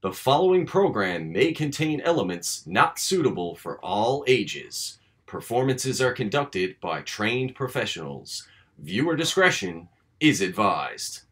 The following program may contain elements not suitable for all ages. Performances are conducted by trained professionals. Viewer discretion is advised.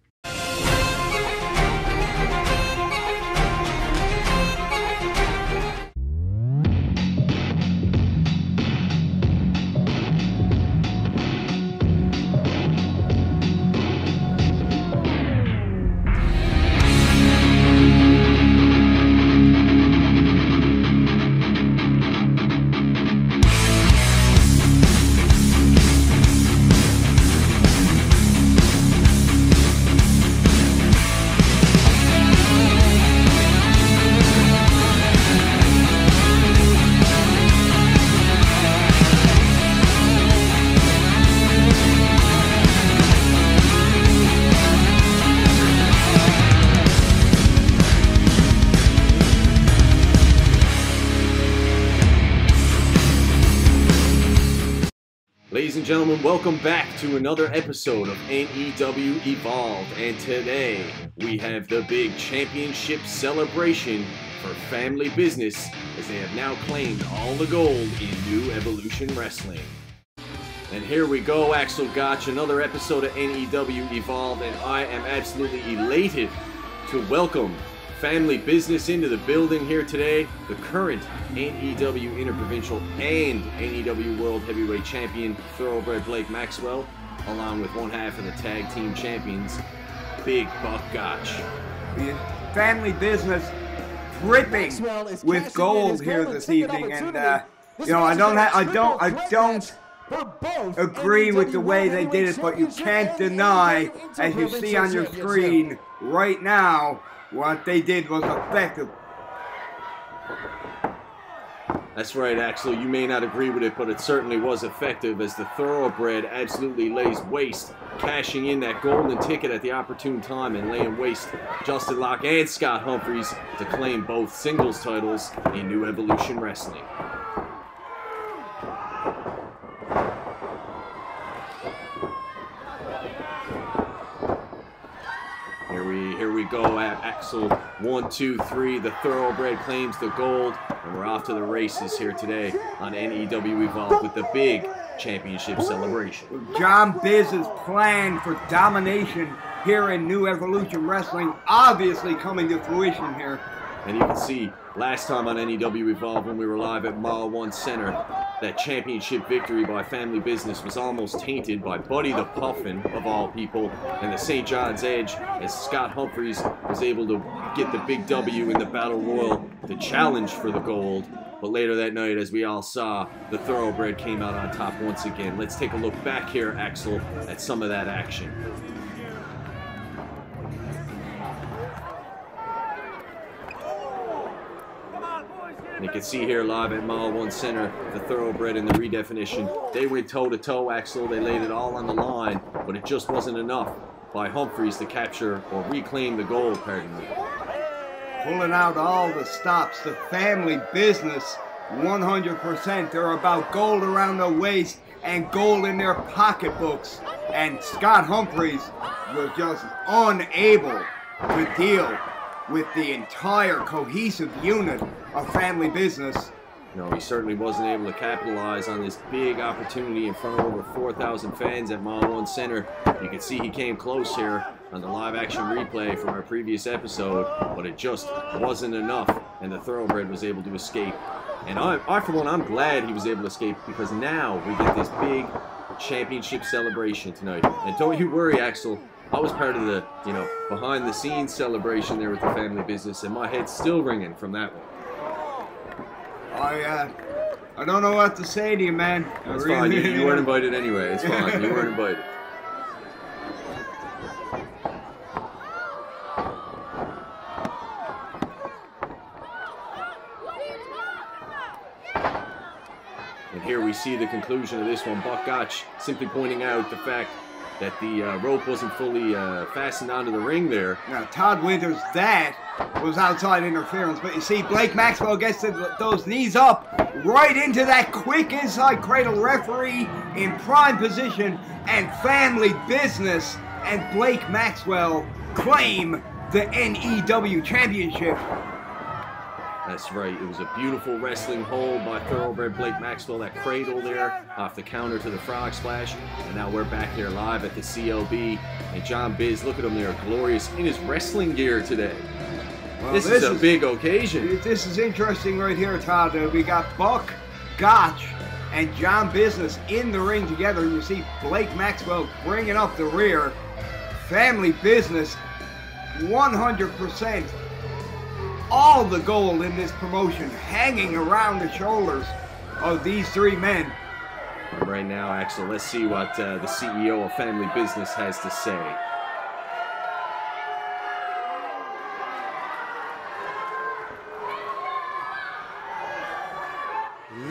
Ladies and gentlemen, welcome back to another episode of NEW Evolved, and today we have the big championship celebration for Family Business as they have now claimed all the gold in New Evolution Wrestling. And here we go, Axel Gotch, another episode of NEW Evolved, and I am absolutely elated to welcome Family Business into the building here today. The current NEW Interprovincial and NEW World Heavyweight Champion, Thoroughbred Blake Maxwell, along with one half of the tag team champions, Big Buck Gotch. Family Business dripping with gold here this evening, and you know, I don't agree with the way they did it, but you can't deny, as you see on your screen right now, what they did was effective. That's right, Axel. You may not agree with it, but it certainly was effective as the Thoroughbred absolutely lays waste, cashing in that golden ticket at the opportune time and laying waste Justin Locke and Scott Humphries to claim both singles titles in New Evolution Wrestling. Here we go at Axel. 1, 2, 3. The Thoroughbred claims the gold, and we're off to the races here today on NEW Evolved with the big championship celebration. John Biz's plan for domination here in New Evolution Wrestling obviously coming to fruition here. And you can see last time on NEW Evolved when we were live at Mile 1 Center, that championship victory by Family Business was almost tainted by Buddy the Puffin, of all people, and the St. John's Edge, as Scott Humphries was able to get the big W in the Battle Royal to challenge for the gold. But later that night, as we all saw, the Thoroughbred came out on top once again. Let's take a look back here, Axel, at some of that action. And you can see here live at Mile 1 Center, the Thoroughbred in the redefinition. They went toe-to-toe, Axel. They laid it all on the line, but it just wasn't enough by Humphries to capture or reclaim the gold, pardon me. Pulling out all the stops. The Family Business, 100%. They're about gold around the waist and gold in their pocketbooks. And Scott Humphries was just unable to deal with the entire cohesive unit of Family Business. No, he certainly wasn't able to capitalize on this big opportunity in front of over 4,000 fans at Mile 1 Center. You can see he came close here on the live action replay from our previous episode, but it just wasn't enough, and the Thoroughbred was able to escape. And I for one, I'm glad he was able to escape, because now we get this big championship celebration tonight. And don't you worry, Axel, I was part of the, behind-the-scenes celebration there with the Family Business, and my head's still ringing from that one. I don't know what to say to you, man. It's fine. You weren't invited anyway. It's fine. You weren't invited. And here we see the conclusion of this one. Buck Gotch simply pointing out the fact that the rope wasn't fully fastened onto the ring there. Now, Todd Winters, that was outside interference. But you see, Blake Maxwell gets those knees up right into that quick inside cradle. Referee in prime position, and Family Business and Blake Maxwell claim the NEW Championship. That's right. It was a beautiful wrestling hold by Thoroughbred Blake Maxwell. That cradle there off the counter to the frog splash. And now we're back here live at the CLB. And John Biz, look at him there, glorious in his wrestling gear today. Well, this is a big occasion. This is interesting right here, Todd. We got Buck, Gotch, and John Business in the ring together. You see Blake Maxwell bringing up the rear. Family Business, 100%. All the gold in this promotion hanging around the shoulders of these three men. Right now, Axel, let's see what the CEO of Family Business has to say.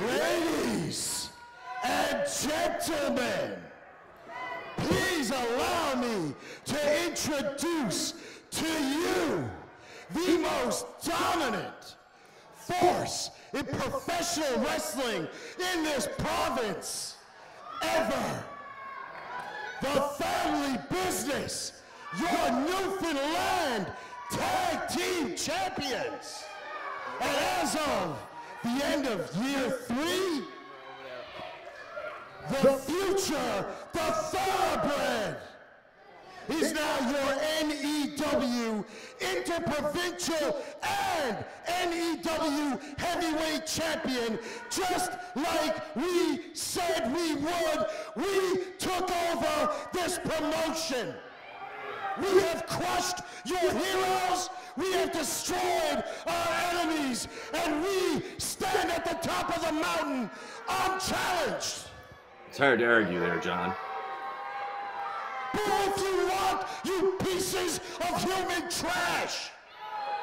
Ladies and gentlemen, please allow me to introduce to you the most dominant force in professional wrestling in this province ever. The Family Business, your Newfoundland Tag Team Champions. And as of the end of year 3, the future, the Thoroughbred, is now your NEW Interprovincial and NEW Heavyweight Champion. Just like we said we would, we took over this promotion. We have crushed your heroes, we have destroyed our enemies, and we stand at the top of the mountain unchallenged. It's hard to argue there, John. But if you want, you pieces of human trash,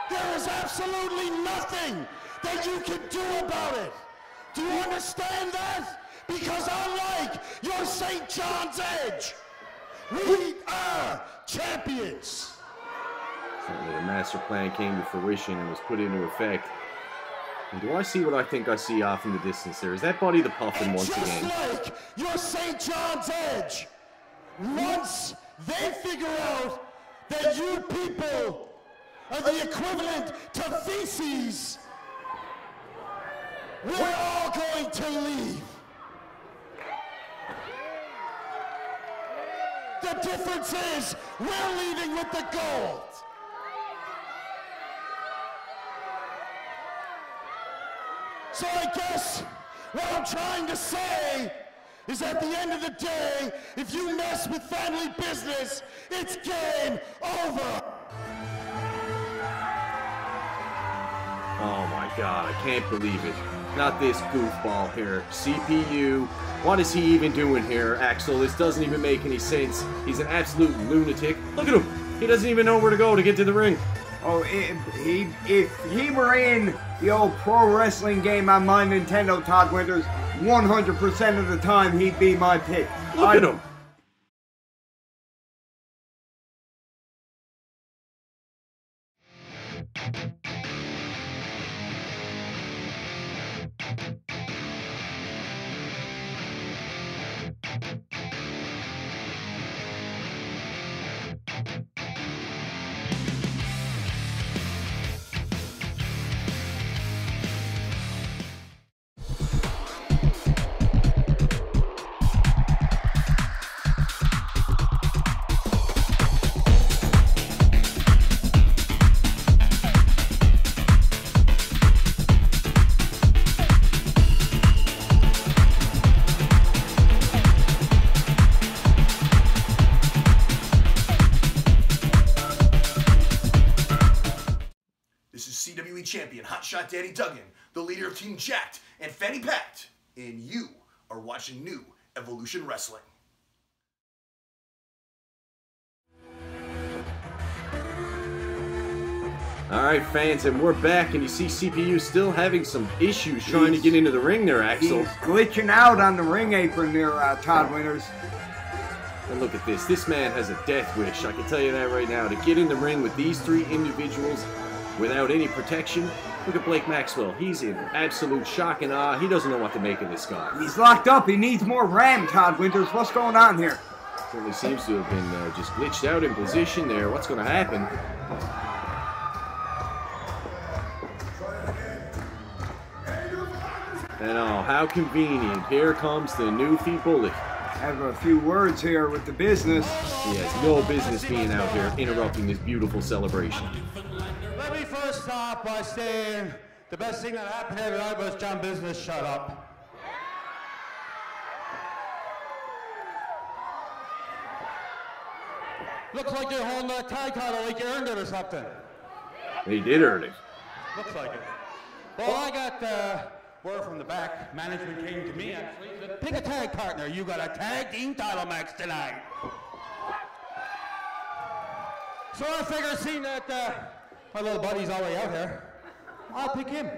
there is absolutely nothing that you can do about it. Do you understand that? Because unlike your St. John's Edge, we are champions. Certainly the master plan came to fruition and was put into effect. And do I see what I think I see off in the distance there? Is that Buddy the Puffin once again? Just like your St. John's Edge, once they figure out that you people are the equivalent to feces, we're all going to leave. The difference is we're leaving with the gold. So I guess what I'm trying to say is at the end of the day, if you mess with Family Business, it's game over. Oh my God, I can't believe it. Not this goofball here. CPU, what is he even doing here, Axel? This doesn't even make any sense. He's an absolute lunatic. Look at him. He doesn't even know where to go to get to the ring. Oh, if he were in the old pro wrestling game on my Nintendo, Todd Winters, 100% of the time he'd be my pick. Look at him. CWE champion Hotshot Danny Duggan, the leader of Team Jacked and Fanny Packed, and you are watching New Evolution Wrestling. Alright fans, and we're back, and you see CPU still having some issues trying to get into the ring there, Axel. He's glitching out on the ring apron there, Todd Winters. And look at this. This man has a death wish, I can tell you that right now. To get in the ring with these three individuals without any protection. Look at Blake Maxwell. He's in absolute shock and awe. He doesn't know what to make of this guy. He's locked up. He needs more RAM, Todd Winters. What's going on here? Certainly seems to have been just glitched out in position there. What's going to happen? And oh, how convenient. Here comes the Newfie Bullet. Have a few words here with the business. He has no business being out here interrupting this beautiful celebration. Let me first start by saying the best thing that happened here tonight was John Business shut up. Looks like you're holding that tag title like you earned it or something. He did earn it. Looks like it. Well, I got word from the back. Management came to me, actually. Said, pick a tag partner. You got a tag team title match tonight. So I figure, seeing that my little buddy's already out here, I'll pick him.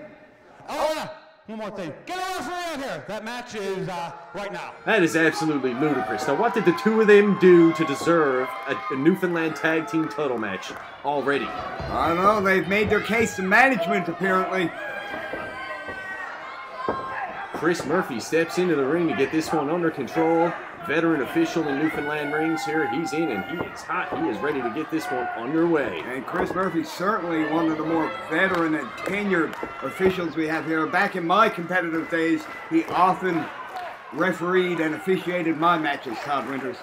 Oh, yeah. One more thing. Get a referee out here. That match is right now. That is absolutely ludicrous. Now, what did the two of them do to deserve a Newfoundland tag team title match already? I don't know. They've made their case to management, apparently. Chris Murphy steps into the ring to get this one under control. Veteran official in Newfoundland rings here. He's in and he is hot. He is ready to get this one underway. And Chris Murphy's certainly one of the more veteran and tenured officials we have here. Back in my competitive days, he often refereed and officiated my matches, Todd Winters.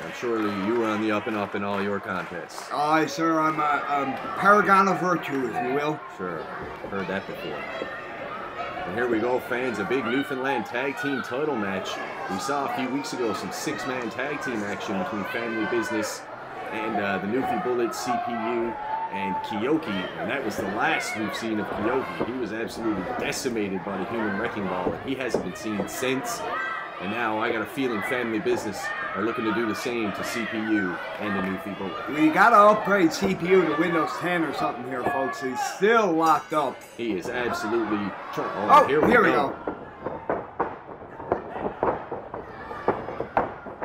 And surely you were on the up and up in all your contests. Aye, sir. I'm a paragon of virtue, if you will. Sure. I've heard that before. And here we go, fans, a big Newfoundland tag team title match. We saw a few weeks ago some six-man tag team action between Family Business and the Newfie Bullet, CPU, and Kiyoki. And that was the last we've seen of Kiyoki. He was absolutely decimated by the Human Wrecking Ball, and he hasn't been seen since. And now I got a feeling Family Business are looking to do the same to CPU and the Newfie Bullet. We gotta upgrade CPU to Windows 10 or something here, folks. He's still locked up. He is absolutely trying. Oh, here we go.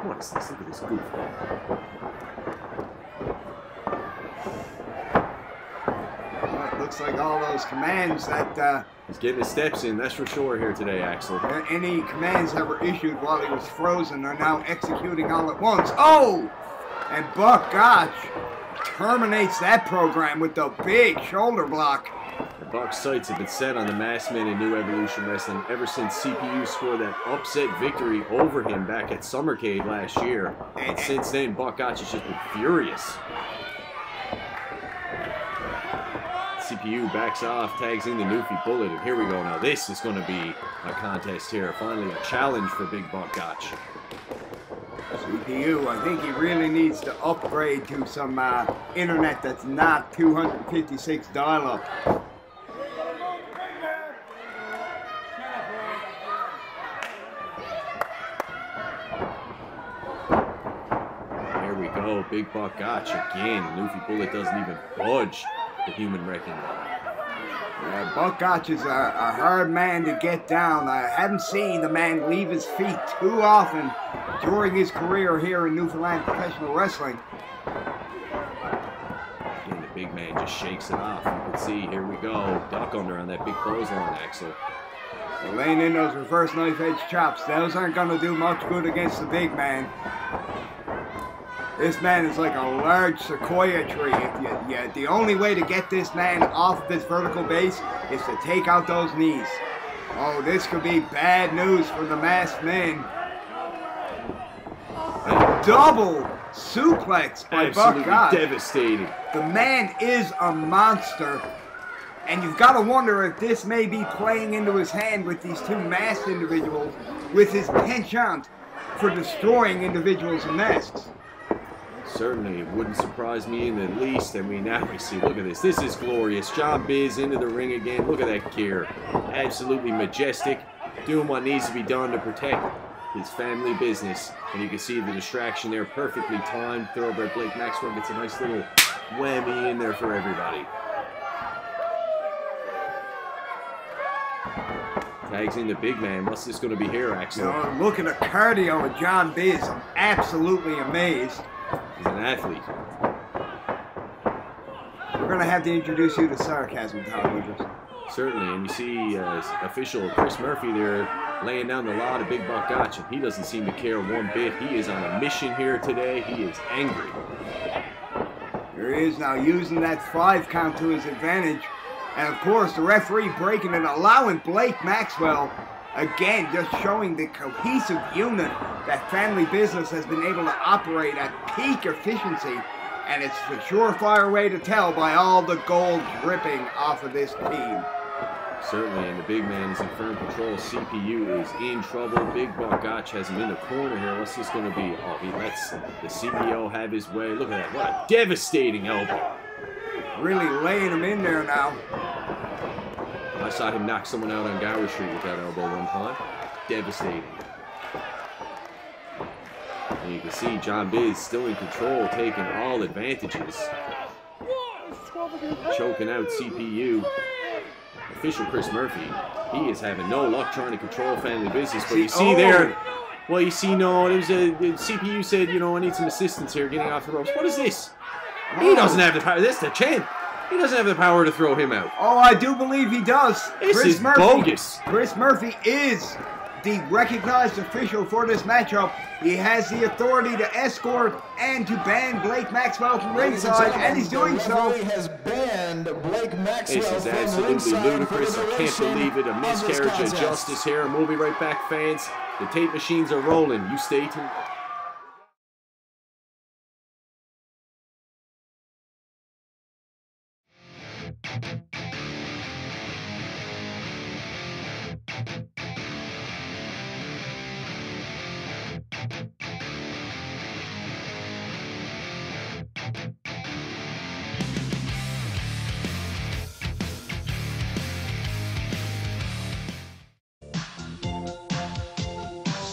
What is this? Look at this goof. Well, it looks like all those commands that He's getting his steps in, that's for sure here today, Axel. any commands that were issued while he was frozen are now executing all at once. Oh! And Buck Gotch terminates that program with the big shoulder block. The Buck's sights have been set on the masked man in New Evolution Wrestling ever since CPU scored that upset victory over him back at Summercade last year. And since then, Buck Gotch has just been furious. CPU backs off, tags in the Newfie Bullet, and here we go. Now this is going to be a contest here. Finally a challenge for Big Buck Gotch. CPU, I think he really needs to upgrade to some internet that's not 256 dial-up. Here we go, Big Buck Gotch again. Newfie Bullet doesn't even budge the Human Wrecking Ball. Yeah, Buck Gotch is a hard man to get down. I haven't seen the man leave his feet too often during his career here in Newfoundland professional wrestling. Again, the big man just shakes it off. You can see, here we go, duck under on that big clothesline, Axel. Laying in those reverse knife edge chops. Those aren't going to do much good against the big man. This man is like a large sequoia tree. The only way to get this man off this vertical base is to take out those knees. Oh, this could be bad news for the masked man. A double suplex by Buck Gotch. Devastating. The man is a monster. And you've got to wonder if this may be playing into his hand with these two masked individuals, with his penchant for destroying individuals in masks. Certainly, it wouldn't surprise me in the least. And now we see, look at this. This is glorious. John Biz into the ring again. Look at that gear. Absolutely majestic. Doing what needs to be done to protect his family business. And you can see the distraction there, perfectly timed. Thoroughbred Blake Maxwell gets a nice little whammy in there for everybody. Tags in the big man. What's this going to be here, Axel? Look at the cardio of John Biz. I'm absolutely amazed. He's an athlete. We're going to have to introduce you to sarcasm, Todd Winters. Certainly, and you see official Chris Murphy there laying down the law to Big Buck Gotch, and he doesn't seem to care one bit. He is on a mission here today. He is angry. Here he is now using that 5 count to his advantage. And of course, the referee breaking and allowing Blake Maxwell Again, just showing the cohesive unit that Family Business has been able to operate at peak efficiency. And it's the surefire way to tell by all the gold dripping off of this team. Certainly, and the big man is in firm control. CPU is in trouble. Big Buck Gotch has him in the corner here. What's this going to be? Oh, he lets the CEO have his way. Look at that. What a devastating elbow. Really laying him in there now. I saw him knock someone out on Gower Street with that elbow one time. Devastating. And you can see John Biz still in control, taking all advantages. Choking out CPU. Official Chris Murphy, he is having no luck trying to control Family Business, but you see there, well, you see, no, there's a CPU said, you know, I need some assistance here getting off the ropes. What is this? He doesn't have the power. This is the champ. He doesn't have the power to throw him out. Oh, I do believe he does. This is bogus. Chris Murphy is the recognized official for this matchup. He has the authority to escort and to ban Blake Maxwell from ringside, and he's doing so. He has banned Blake Maxwell. This is absolutely ludicrous. I can't believe it. A miscarriage of justice here. We'll be right back, fans. The tape machines are rolling. You stay tuned.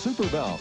Superbound.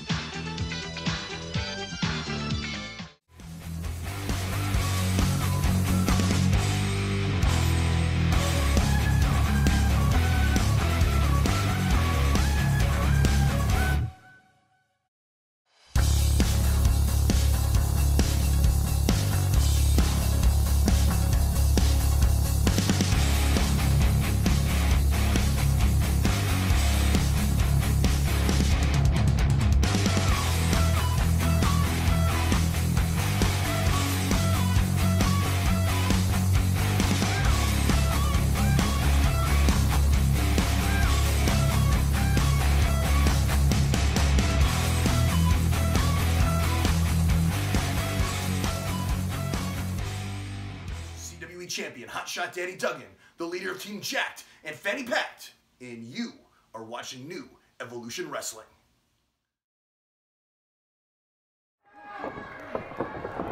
Champion Hotshot Daddy Duggan, the leader of Team Jacked, and Fanny Packed, and you are watching New Evolution Wrestling.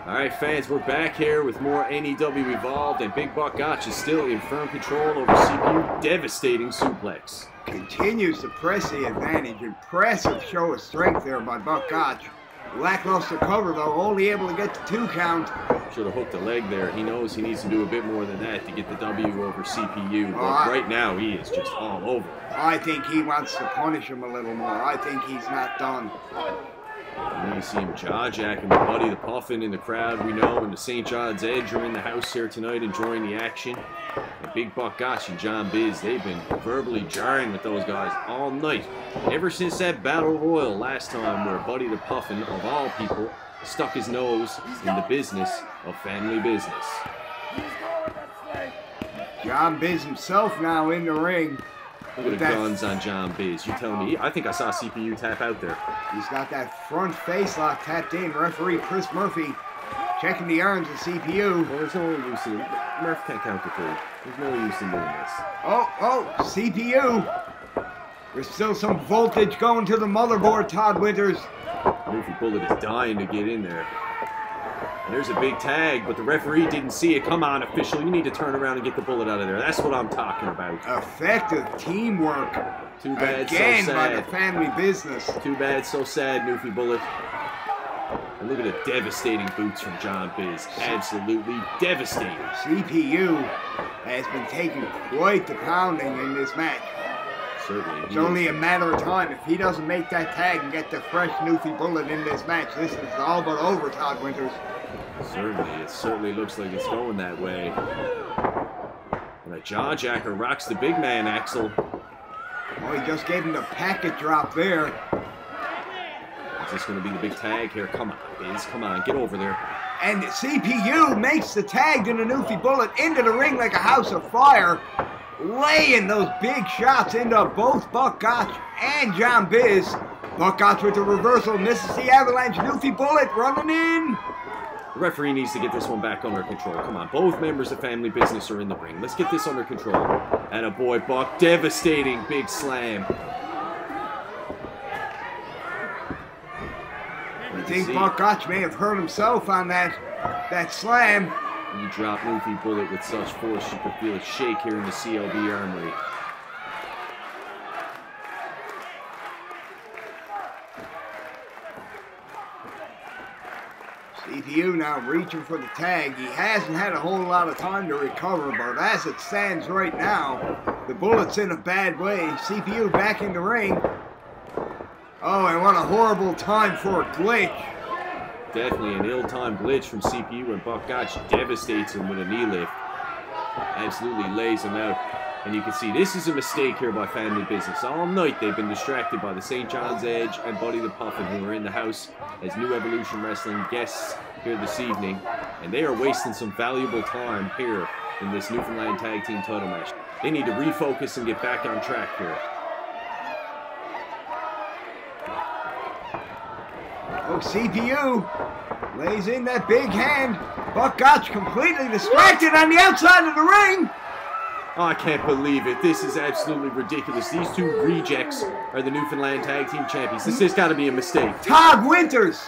Alright, fans, we're back here with more NEW Evolved, and Big Buck Gotch is still in firm control over CPU. Devastating suplex. Continues to press the advantage. Impressive show of strength there by Buck Gotch. Lackluster cover, though, only able to get the 2 count. Should have hooked a leg there. He knows he needs to do a bit more than that to get the W over CPU. But right now, he is just all over. I think he wants to punish him a little more. I think he's not done. And then you see him jaw-jacking with Buddy the Puffin in the crowd, we know, and the St. John's Edge are in the house here tonight enjoying the action. And Big Buck Gotch and John Biz, they've been verbally jarring with those guys all night. Ever since that Battle Royal last time where Buddy the Puffin, of all people, stuck his nose in the business of Family Business. John Biz himself now in the ring. Look at the guns on John Biz. You telling me? I think I saw CPU tap out there. He's got that front face lock tapped in. Referee Chris Murphy checking the arms of CPU. Well, there's no use in Murph can't count to 3. There's no use in doing this. Oh, CPU. There's still some voltage going to the motherboard, Todd Winters. Goofy Bullet is dying to get in there. And there's a big tag, but the referee didn't see it. Come on, official. You need to turn around and get the Bullet out of there. That's what I'm talking about. Effective teamwork. Too bad, again, so by sad. the Family Business. Too bad, so sad, Goofy Bullet. And look at the devastating boots from John Biz. Absolutely devastating. CPU has been taking quite the pounding in this match. Certainly. It's only a matter of time. If he doesn't make that tag and get the fresh Newfie Bullet in this match, this is all but over, Todd Winters. Certainly. It certainly looks like it's going that way. And a jawjacker rocks the big man, Axel. Oh, he just gave him the packet drop there. Is this going to be the big tag here? Come on, Biz. Come on, get over there. And CPU makes the tag to the Newfie Bullet into the ring like a house of fire, laying those big shots into both Buck Gotch and John Biz. Buck Gotch with the reversal, misses the avalanche. Newfie Bullet running in. The referee needs to get this one back under control. Come on, both members of Family Business are in the ring. Let's get this under control. And a boy, Buck, devastating big slam. I think Buck Gotch may have hurt himself on that slam. You drop Newfie Bullet with such force, you could feel it shake here in the CLB Armory. CPU now reaching for the tag. He hasn't had a whole lot of time to recover, but as it stands right now, the Bullet's in a bad way. CPU back in the ring. Oh, and what a horrible time for a glitch. Definitely an ill-timed glitch from CPU, and Buck Gotch devastates him with a knee lift. Absolutely lays him out. And you can see this is a mistake here by Family Business. All night they've been distracted by the St. John's Edge and Buddy the Puffin, who are in the house as New Evolution Wrestling guests here this evening. And they are wasting some valuable time here in this Newfoundland Tag Team title match. They need to refocus and get back on track here. Oh, CPU lays in that big hand. Buck Gotch completely distracted on the outside of the ring. Oh, I can't believe it. This is absolutely ridiculous. These two rejects are the Newfoundland Tag Team Champions. This has got to be a mistake. Todd Winters.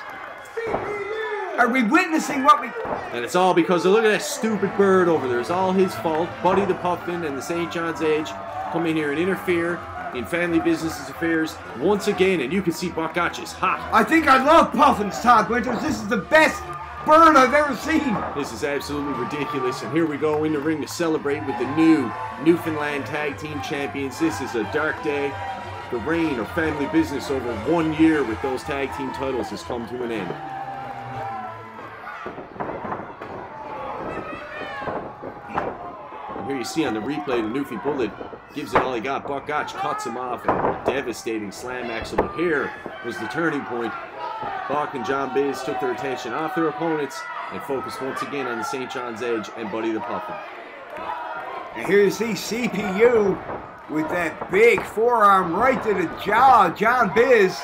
Are we witnessing what we... And it's all because of, look at that stupid bird over there. It's all his fault. Buddy the Puffin and the St. John's Edge come in here and interfere in Family Business's affairs once again, and you can see Buck Gotch is hot. I think I love Puffins, Todd Winters. This is the best bird I've ever seen. This is absolutely ridiculous, and here we go in the ring to celebrate with the new Newfoundland Tag Team Champions. This is a dark day. The reign of Family Business over 1 year with those tag team titles has come to an end. And here you see on the replay, the Newfie Bullet gives it all he got. Buck Gotch cuts him off, and a devastating slam axe. But here was the turning point. Buck and John Biz took their attention off their opponents and focused once again on the St. John's Edge and Buddy the Puffin. And here you see CPU with that big forearm right to the jaw of John Biz,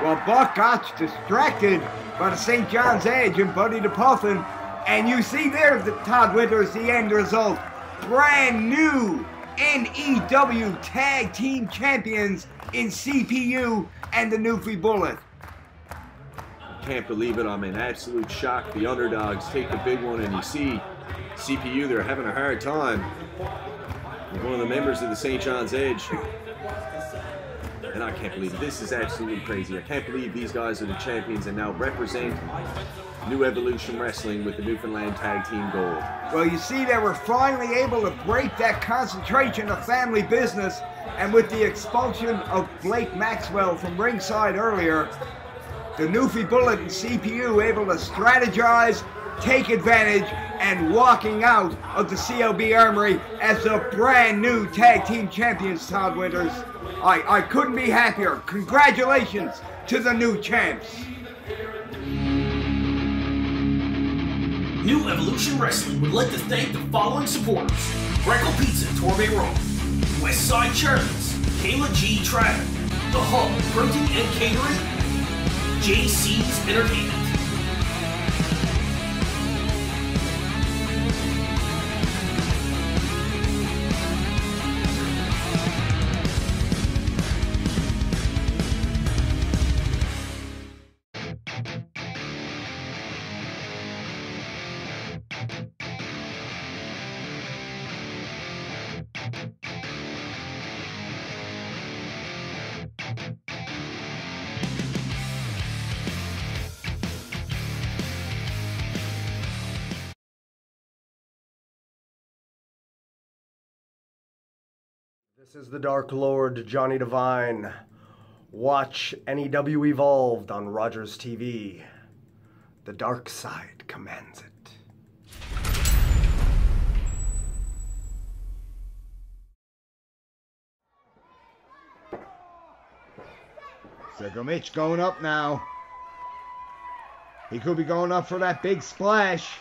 while Buck Gotch distracted by the St. John's Edge and Buddy the Puffin. And you see there, the Todd Winters, the end result. Brand new NEW Tag Team Champions in CPU and the Newfie Bullet. Can't believe it. I'm in absolute shock. The underdogs take the big one, and you see CPU, they're having a hard time with one of the members of the St. John's Edge. And I can't believe it. This is absolutely crazy. I can't believe these guys are the champions and now represent New Evolution Wrestling with the Newfoundland Tag Team Gold. Well, you see, they were finally able to break that concentration of Family Business, and with the expulsion of Blake Maxwell from ringside earlier, the Newfie Bullet and CPU able to strategize, take advantage, and walking out of the CLB Armory as the brand new Tag Team Champions, Todd Winters. I couldn't be happier. Congratulations to the new champs. New Evolution Wrestling would like to thank the following supporters: Breckle Pizza, Torbay Road, Westside Charlie's, Kayla G. Traffic, The Hub Printing and Catering, JC's Entertainment. This is the Dark Lord, Johnny Devine. Watch NEW Evolved on Rogers TV. The dark side commands it. Circle Mitch going up now. He could be going up for that big splash.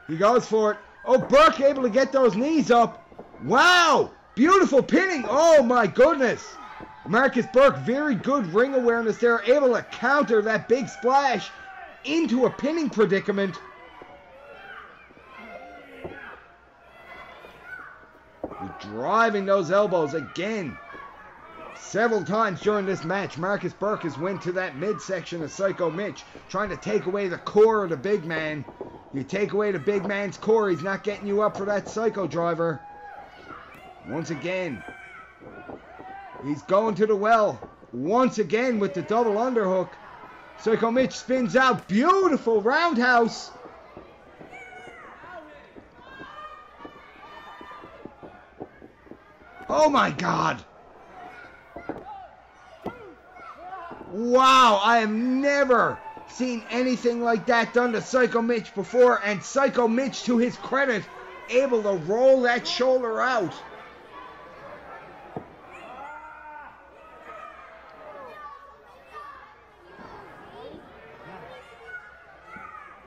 He goes for it. Oh, Burke able to get those knees up. Wow! Beautiful pinning. Oh my goodness. Marcus Burke, very good ring awareness there. Able to counter that big splash into a pinning predicament. Driving those elbows again. Several times during this match, Marcus Burke has went to that midsection of Psycho Mitch, trying to take away the core of the big man. You take away the big man's core, he's not getting you up for that Psycho driver. Once again, he's going to the well. Once again with the double underhook. Psycho Mitch spins out. Beautiful roundhouse. Oh my God. Wow, I have never seen anything like that done to Psycho Mitch before, and Psycho Mitch, to his credit, able to roll that shoulder out.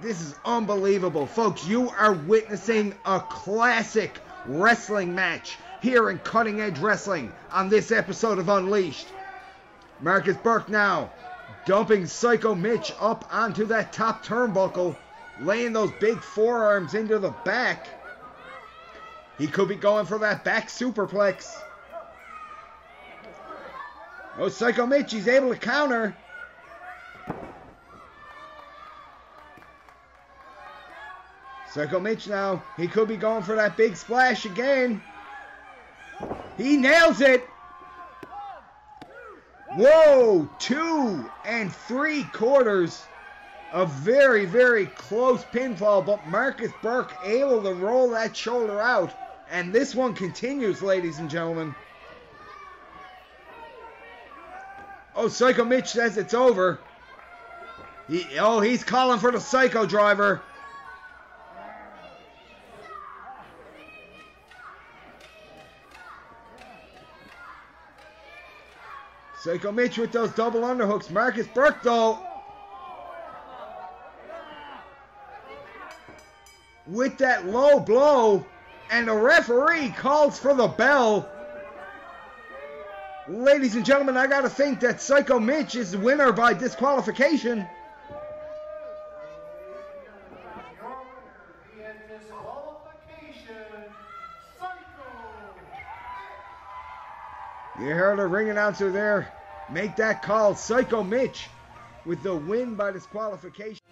This is unbelievable, folks. You are witnessing a classic wrestling match here in Cutting Edge Wrestling on this episode of Unleashed. Marcus Burke now dumping Psycho Mitch up onto that top turnbuckle, laying those big forearms into the back. He could be going for that back superplex. Oh, Psycho Mitch, he's able to counter. Psycho Mitch now, he could be going for that big splash again. He nails it. Whoa, 2 3/4. A very, very close pinfall, but Marcus Burke able to roll that shoulder out. And this one continues, ladies and gentlemen. Oh, Psycho Mitch says it's over. He's calling for the Psycho driver. Psycho Mitch with those double underhooks. Marcus Burke, though, with that low blow, and the referee calls for the bell. Ladies and gentlemen, I gotta think that Psycho Mitch is the winner by disqualification. You heard a ring announcer there make that call. Psycho Mitch with the win by disqualification.